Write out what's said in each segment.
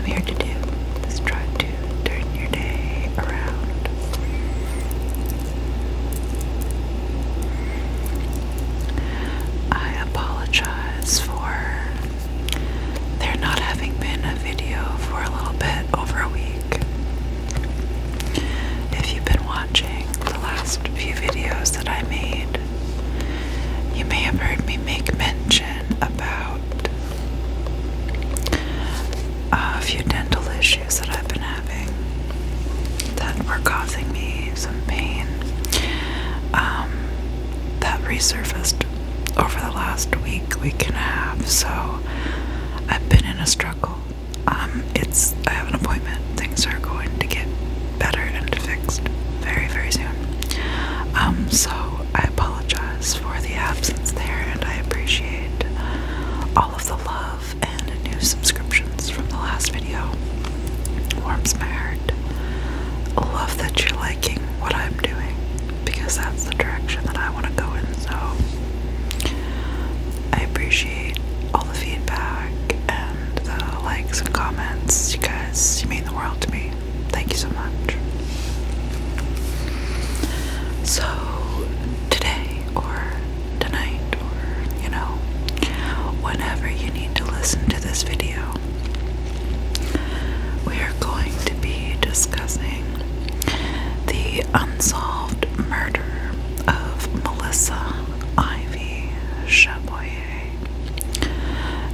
I'm here to do is try to turn your day around. I apologize for there not having been a video for a little bit over a week. If you've been watching the last few videos that I made, you may have heard me make mention about a few dental issues that I've been having that were causing me some pain that resurfaced over the last week and a half. So I've been in a struggle. I have an appointment. Things are going to get better and fixed very, very soon. So I apologize for the absence there, and I appreciate all of the love and new subscriptions from the last video. Warms my heart. Love that you're liking what I'm doing, because that's the direction that I want to go in. So I appreciate all the feedback and the likes and comments. You guys, you mean the world to me. Thank you so much. So today or tonight or, whenever you need to listen to this video, we are going to be discussing the unsolved murder of Melissa Ivy Chaboyer.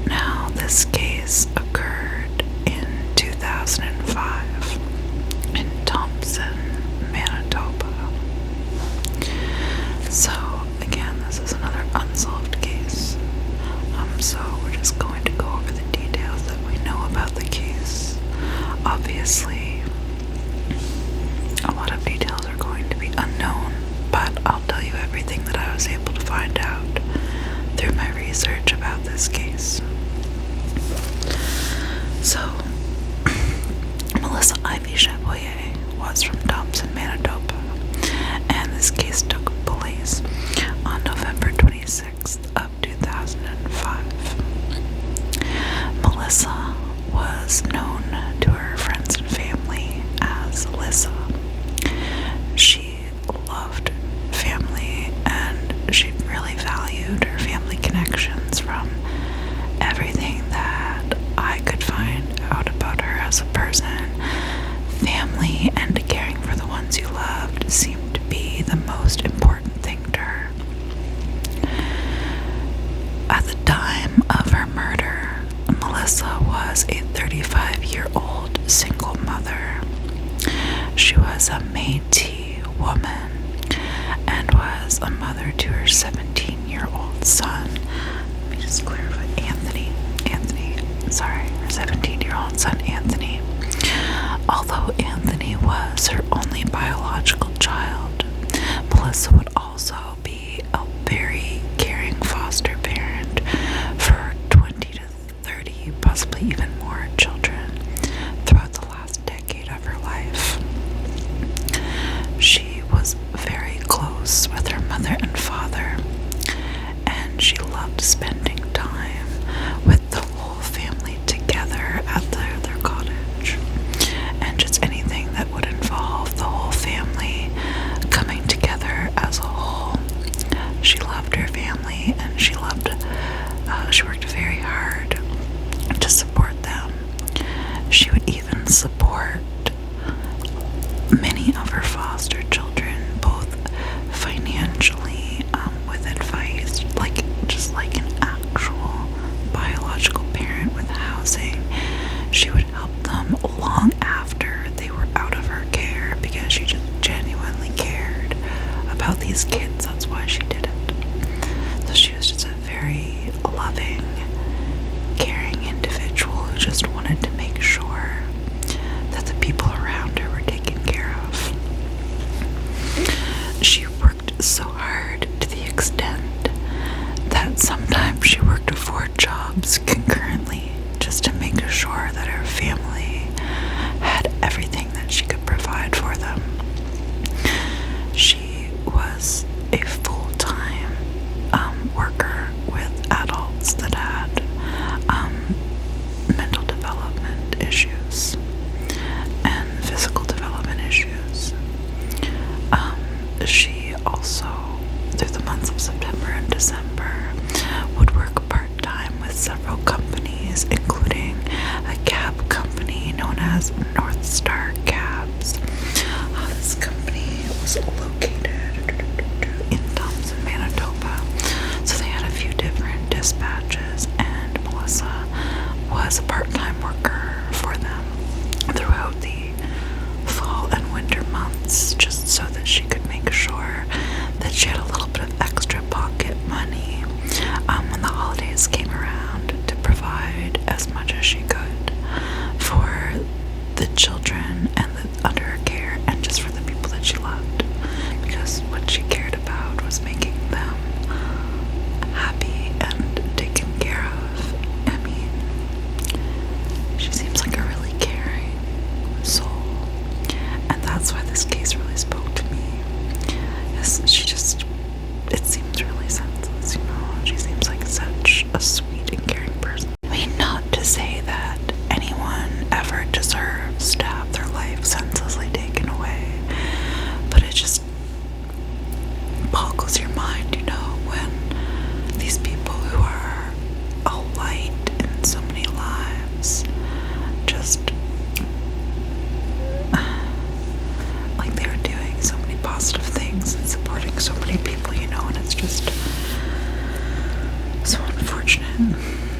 Now, this case occurred in 2005 in Thompson, Manitoba. So, again, this is another unsolved case. So we're just going to go over the details that we know about the case. Obviously, a lot of details are going to be unknown, but I'll tell you everything that I was able to find out through my research about this case. So, Melissa Ivy Chaboyer was from Thompson, Manitoba, and this case took place on November 26th of 2005. Melissa was known to her friends and family as Lissa. She loved family, and she really valued her family connections. From everything that I could find out about her as a person, family and caring for the ones you loved seemed to be the most important thing to her. At the time of her murder, Melissa was a 35-year-old single mother. She was a Métis woman and was a mother to her 17-year-old son. Let me just clarify, her 17-year-old son, Anthony. Although Anthony was her only biological child, Melissa would also be a very caring foster parent for 20 to 30, possibly even more children throughout the last decade of her life. She was very close with her mother and father, and she loved spending time with the whole family together at their cottage, and just anything that would involve the whole family coming together as a whole. She loved her family, and she worked very hard to support them. She would even support many of her foster children, both financially, with advice, just like an actual biological parent with housing. She would help them long after they were out of her care, because she just genuinely cared about these kids. That's why she did it. So she was just a very loving cities, including a cab company known as North Star Cabs. This company was located in Thompson, Manitoba. So they had a few different dispatches, and Melissa was a part-time worker for them throughout the fall and winter months, just so that she could make sure that she had a little bit of extra pocket money when the holidays came around, to provide as much as she could for the children and under her care, and just for the people that she loved, because what she cared about was making them happy and taken care of. I mean, she seems like a really caring soul, and that's why this case really spoke to me. It seems really senseless, she seems like such a sweet and caring person. I mean, not to say that anyone ever deserves to have their life senselessly taken away, but it just boggles your mind, when these people who are a light in so many lives just like they were doing so many positive things and supporting so many people, and it's just so unfortunate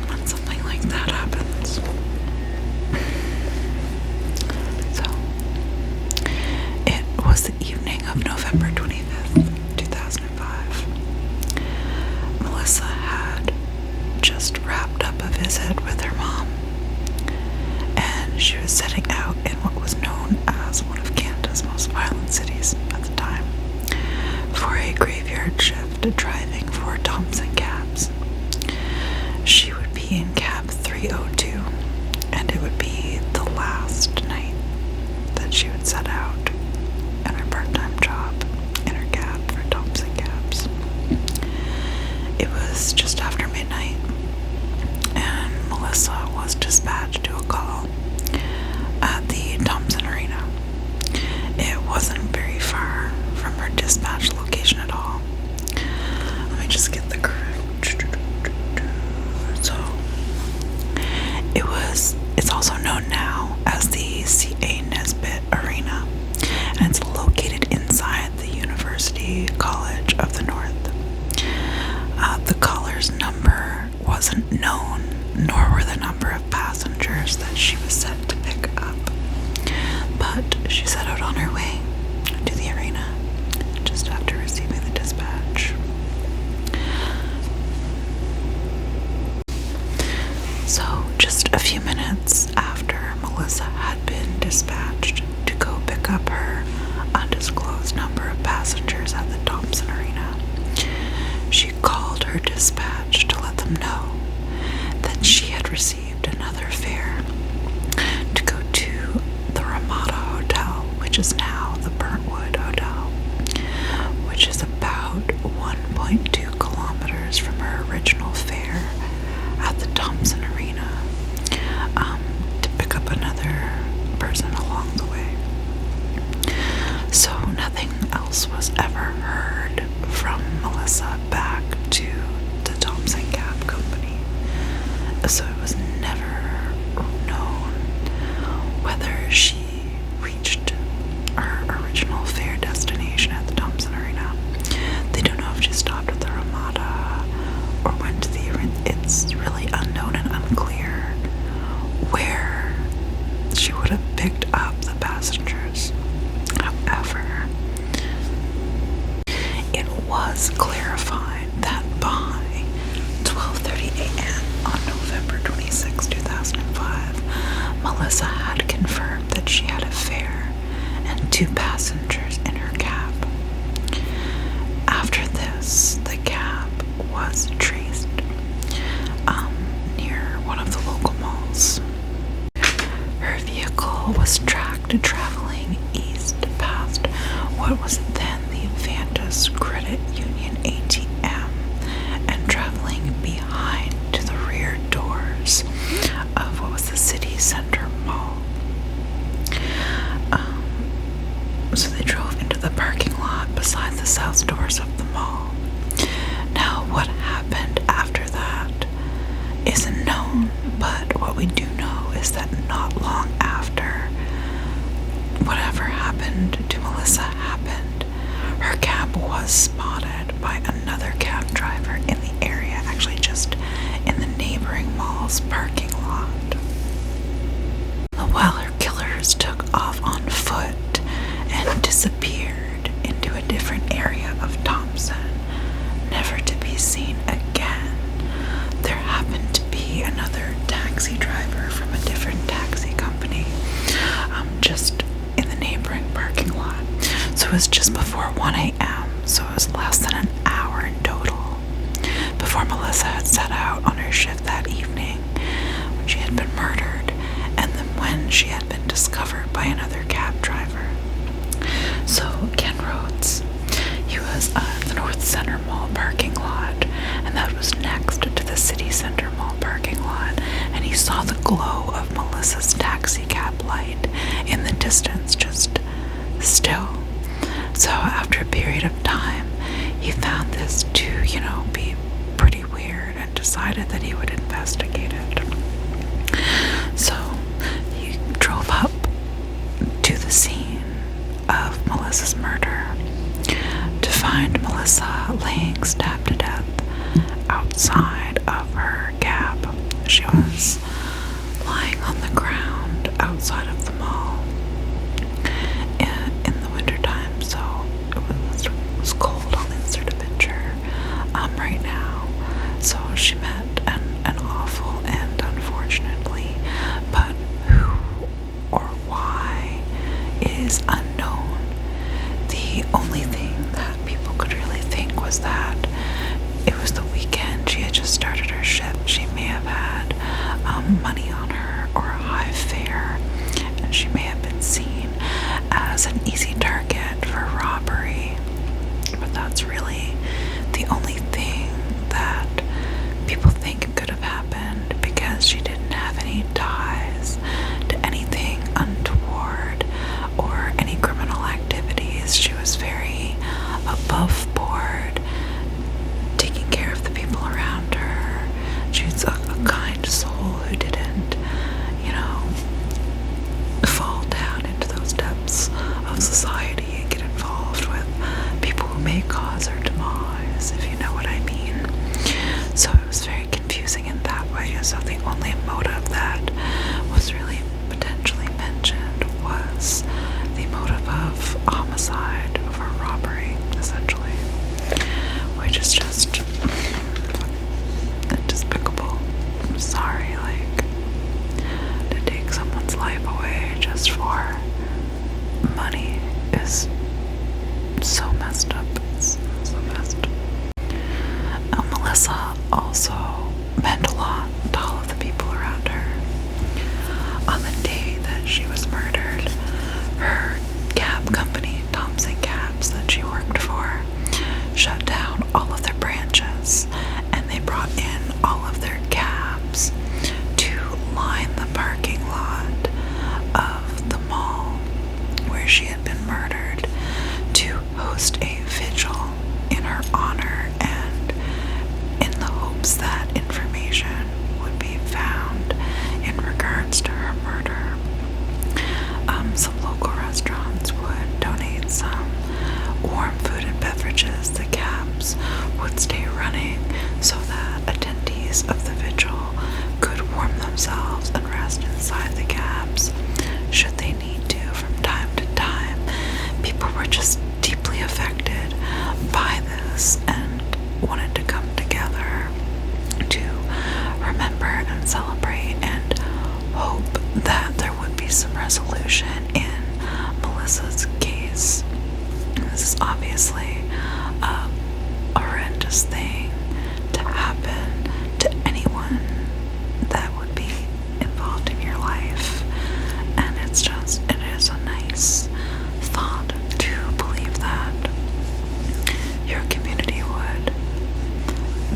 when something like that happens. So, it was the evening of November 25th, 2005. Melissa had just wrapped up a visit with her mom, and she was setting out in what was known as one of Canada's most violent cities at the time for a graveyard shift, driving for Thompson Cabs. She would be in cab 302, and it would be the last night that she would set out in her part-time job in her cab for Thompson Cabs. It was just after midnight, and Melissa was dispatched to a call at the Thompson Arena. It wasn't very far from her dispatch location at all. Let me just get the correct. So, it's also known now as the C.A. Nesbitt Arena, and it's located inside the University College of the North. The caller's number wasn't known, nor were the number of passengers that she was set to pick up, but she set out on her way to the arena just after receiving the dispatch. So, just a few minutes after Melissa had been dispatched to go pick up her undisclosed number of passengers at the Thompson Arena, she called her dispatch to let them know that she had received another fare to go to the Ramada Hotel, which is now the Burntwood Hotel, which is about 1.2 kilometers from her original fare at the Thompson Arena, to pick up another person along the way. So nothing else was ever heard from Melissa back to the Thompson Cab Company. So it was never known whether she reached her original fare destination at the Thompson Arena. They don't know if she stopped at the Ramada or went to the arena. It's really unknown and unclear where she would have picked up the passengers. However, it was clarified that by 12:30 a.m. on November 26, 2005, Melissa had confirmed that she had a fare and 2 passengers in her cab. After this, the cab was traced near one of the local malls. Her vehicle was tracked traveling east past what was then the Vantas Credit Union ATM, and traveling behind to the rear doors of what was the city center mall. So they drove into the parking lot beside the south doors of the mall. Now, what happened after that isn't known, but what we do know is that not long after whatever happened to Melissa happened, her cab was spotted by another cab driver in the area, actually just in the neighboring mall's parking lot. While her killers took off on foot and disappeared into a different area of Thompson, never to be seen again, there happened to be another taxi driver from a different taxi company just in the neighboring parking lot. So it was just before 1 a.m., so it was less than an hour in total before Melissa had set out on her shift that evening when she had been murdered, and then when she had been discovered by another cab driver. So Ken Rhodes, he was at the North Center Mall parking lot, and that was next to the City Center Mall parking lot, and he saw the glow of Melissa's taxi cab light in the distance, just still. So after a period of time, he found this to, be pretty weird and decided that he would investigate it. So he drove up to the scene of Melissa's murder to find Melissa laying stabbed to death outside of her cab. She was lying on the ground outside of the mall in the wintertime, so it was cold. I'll insert a picture right now. So she met an awful end, unfortunately, but who or why is unknown. The only thing that people could really think was that it was the weekend. She had just started her shift. She may have had money on her or a high fare, and she may have been seen as an easy target for robbery. But that's really the only thing that people think could have happened, because she didn't have any ties to anything untoward or any criminal activities. She was very above board, taking care of the people around her. She was a kind soul who didn't, fall down into those depths of society and get involved with people who may cause her demise, if you know what I mean. So it was very confusing in that way. So the only motive that was really potentially mentioned was the motive of homicide or robbery, essentially, which is just despicable. I'm sorry, to take someone's life away just for money is so messed up. It's so messed up. Melissa also meant a lot to all of the people around her. On the day that she was murdered, her cab company, Thompson Cabs, that she worked for, shut down all of their branches, and they brought in all of their cabs to line the parking lot of the mall where she had been murdered to host a vigil in her honor, and in the hopes that information would be found in regards to her murder. Some local restaurants would donate some warm food and beverages. The cabs would stay running so that attendees of the vigil could warm themselves and rest inside the cabs should they need to from time to time. People were just deeply affected by this and wanted to come together to remember and celebrate and hope that there would be some resolution in Melissa's case. This is obviously a horrendous thing to happen to anyone that would be involved in your life, and it is a nice thought to believe that your community would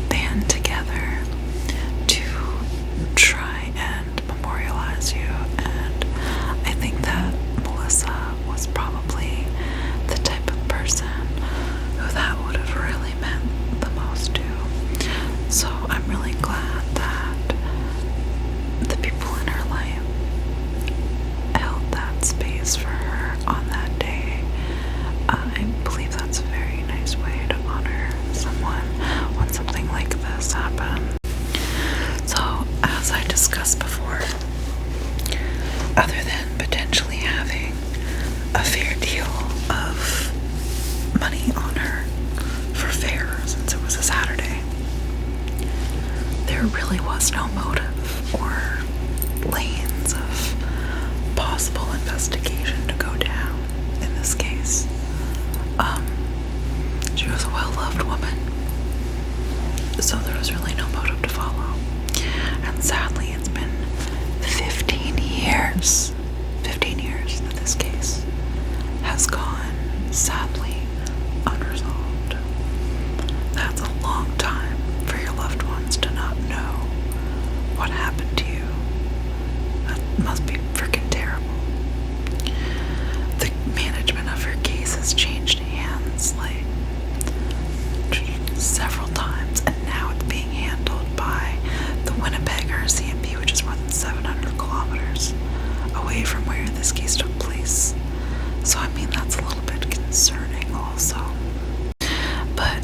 band together to try and memorialize you. And I think that Melissa was probably the type of person discussed before, other than potentially having a fair deal of money on her for fare since it was a Saturday, there really was no motive or lanes of possible investigation to go down in this case. She was a well-loved woman, so there was really no motive to follow. And sadly, it's been 15 years that this case has gone sadly unresolved. That's a long time for your loved ones to not know what happened to you. That must be freaking terrible. The management of her case has changed hands like several times, and now it's being handled by the Winnipeg RCMP, which is more than 700 kilometers away from where this case took place. So I mean, that's a little bit concerning also. But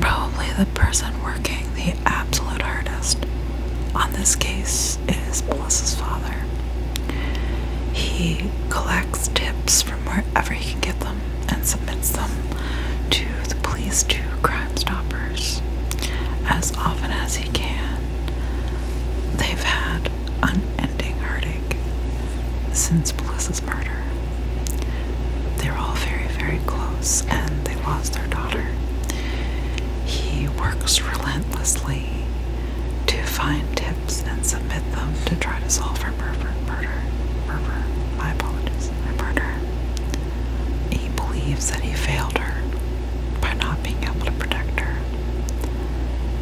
probably the person working the absolute hardest on this case is Melissa's father. He collects tips from wherever he can get them and submits them to the police, to Crime Stoppers, as often as he can. They've had unending heartache since Melissa's murder. They're all very, very close, and they lost their daughter. He works relentlessly to find tips and submit them to try to solve her murder. He believes that he failed her by not being able to protect her,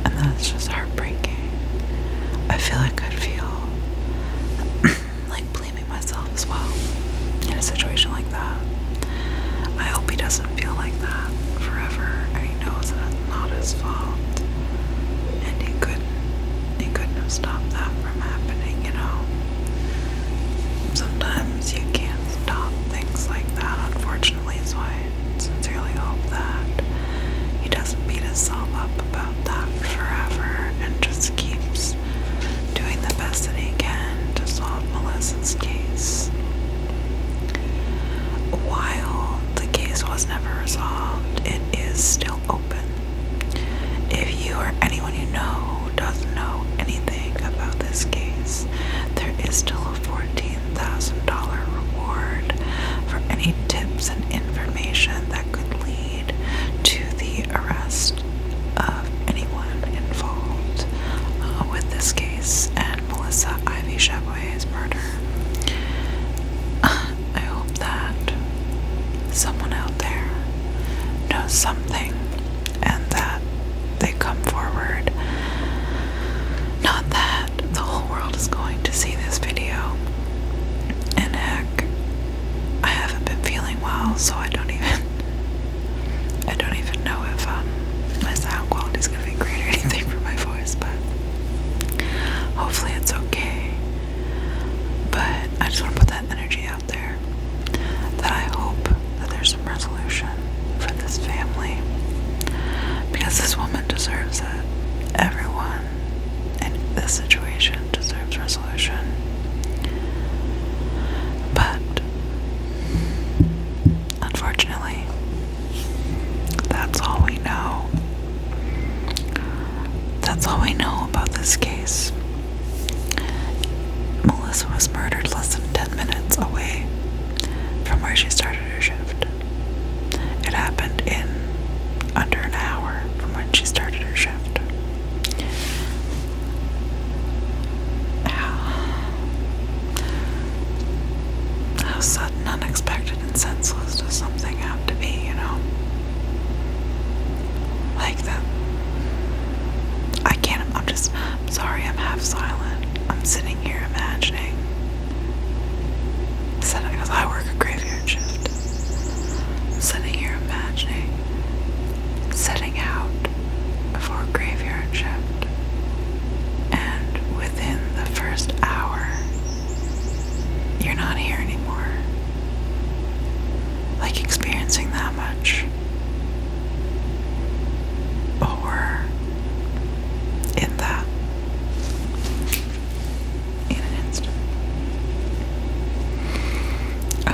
and that's just heartbreaking. I feel like I'd feel like blaming myself as well in a situation like that. I hope he doesn't feel like that forever, and he knows that it's not his fault, and he couldn't have stopped that from happening, you know. Sometimes you can't stop things like that, unfortunately, so I sincerely hope that he doesn't beat himself up about that forever and just keeps doing the best that he can to solve Melissa's case. While the case was never resolved, it is still open. If you or anyone you know who doesn't know anything about this case, there is still a $14,000 reward for any tips and information that could lead to the arrest of anyone involved with this case and Melissa Ivy Chaboyer's murder. I hope that someone out there knows something and that they come forward. Not that the whole world is going to see this video. And heck, I haven't been feeling well, so I don't even know if my sound quality is going to be great or anything for my voice, but hopefully it's okay. But I just want to put that energy out there, that I hope that there's some resolution for this family, because this woman deserves it. Everyone in this situation deserves resolution. But unfortunately, that's all we know. That's all we know about this case. Melissa was murdered less than 10 minutes away from where she started her shift. It happened in under an hour from when she started her shift. How sudden, unexpected, and senseless does something have to be, you know? Like that. I'm sorry, I'm half silent. I'm sitting here imagining. Because I work a graveyard shift. I'm sitting here imagining setting out for a graveyard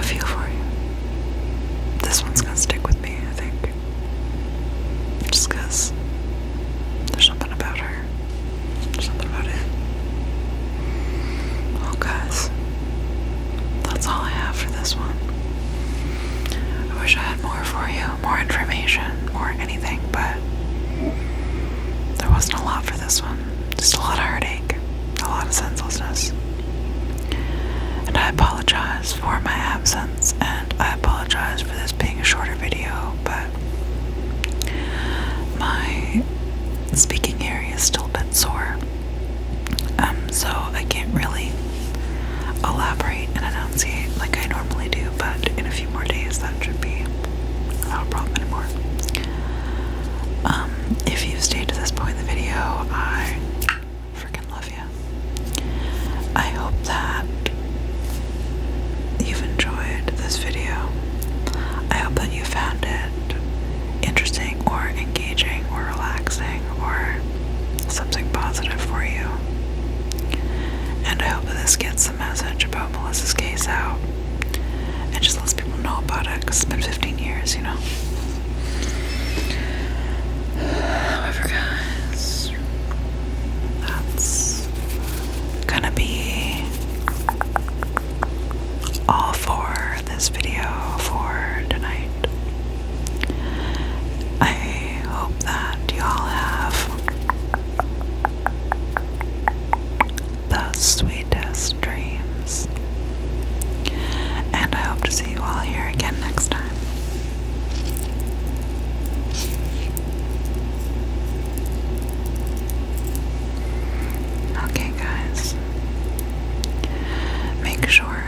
I feel for you. This one's gonna stick with me, I think. Just because there's something about her. There's something about it. Well, guys, that's all I have for this one. I wish I had more for you, more information, more anything, but there wasn't a lot for this one. Just a lot of heartache, a lot of senselessness. And I apologize for my absence, and I apologize for this being a shorter video, but my speaking area is still a bit sore. So I can't really elaborate and enunciate like I normally do, but in a few more days that should be not a problem anymore. If you've stayed to this point in the video, I freaking love you. I hope that you've enjoyed this video. I hope that you found it interesting or engaging or relaxing or something positive for you. And I hope that this gets the message about Melissa's case out and just lets people know about it, because it's been 15 years, you know. However, guys, that's gonna be all for this video for tonight. I hope that y'all have the sweetest dreams, and I hope to see you all here again next time. Okay, guys, make sure